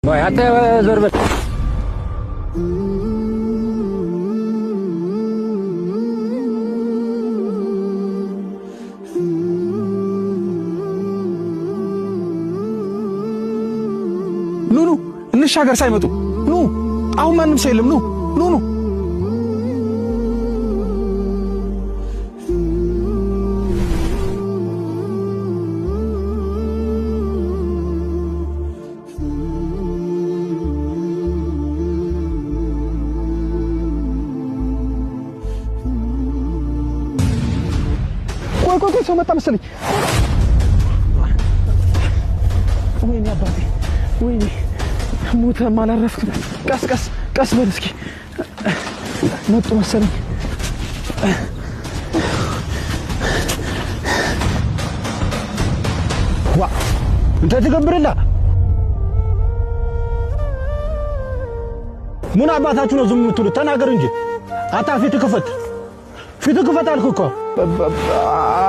ወይ አታ ዘርበት ኑ እንሻገር ሳይመጡ ኑ አሁን ማንም ሰው የለም ኑ ቆይ ሰው መጣ መሰለኝ ወይኔ አባቴ ወይኔ ሞተ ማላረፍክ ቀስ በል እስኪ መጡ መሰለኝ ዋ እንተ ተገብርላ ምን አባታችሁ ነው ዝም የምትሉት ተናገር እንጂ አታፊት ክፈት አልኩ እኮ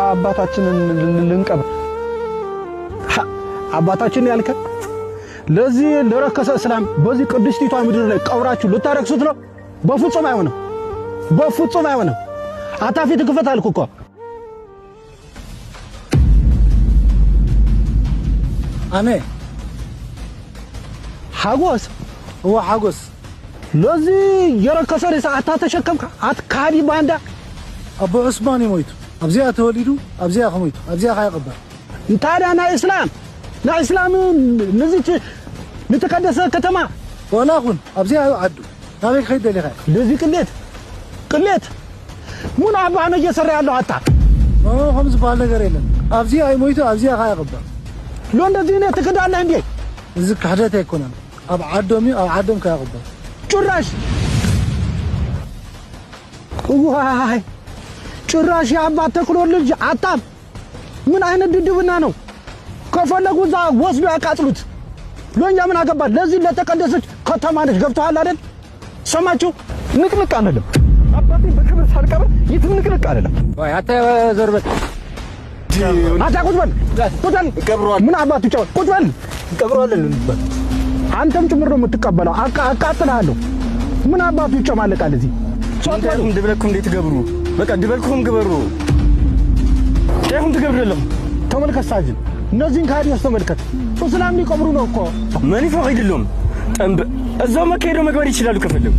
አባታችንን ልንቀብር አባታችን ያልከ ለዚህ ለረከሰ እስላም በዚህ ቅድስቲቷ ምድር ላይ ቀብራችሁ ልታረክሱት ነው? በፍጹም አይሆንም። አታፊት ክፈት አልኩ እኮ አሜ ሐጎስ ለዚህ የረከሰ ሬሳ አታተሸከምካ አትካዲ ባንዳ አቡ ዑስማን ይሞይቱ አብዚያ ተወሊዱ አብዚያ ኸሞይቱ አብዚያ ኻይቀበር እንታዳ ና ኢስላም ነዚች ንተቀደሰ ከተማ ወላኹን አብዚያ አዱ ታሪክ ኸይደለ ኸ ለዚህ ቅሌት ምን አባ ነው እየሰራ ያለው አጣ ኸምዝ ባል ነገር የለም አብዚያ ይሞይቱ አብዚያ ኻይቀበር ለእንደዚህ ነው ትክዳለህ እንዴ እዚህ ከህደት አይኮንም አብ ዓዶም ካይቀበር ጭራሽ ዋይ ጭራሽ የአባት ተክሎ ልጅ አጣም ምን አይነት ድድብና ነው? ከፈለጉ እዛ ወስዶ ያቃጥሉት። ለኛ ምን አገባል? ለዚህ ለተቀደሰች ከተማ ነች። ገብቶሃል አይደል? ሰማችሁ? ንቅንቅ አንልም። አባቴ በክብር ሳልቀብር የትም ንቅንቅ አይደለም። ወይ አታ ዘርበት አታ ቁጭ በል ቀብሯል። ምን አባቱ ጫው ቁጭ በል ቀብሯል። አንተም ጭምር ነው የምትቀበለው። አቃጥላለሁ። ምን አባቱ ይጨማለቃል እዚህ ሶንታም ድብለኩም እንዴት ገብሩ በቃ ድበልኩም ግበሩ ጤፉም ትገብርልም። ተመልከት ሳጅን እነዚህን ካዲስ ተመልከት። እስላም ሊቀብሩ ነው እኮ ምን ይፈቅድልም እዛው መከሄዶ መግበር ይችላሉ ከፈለጉ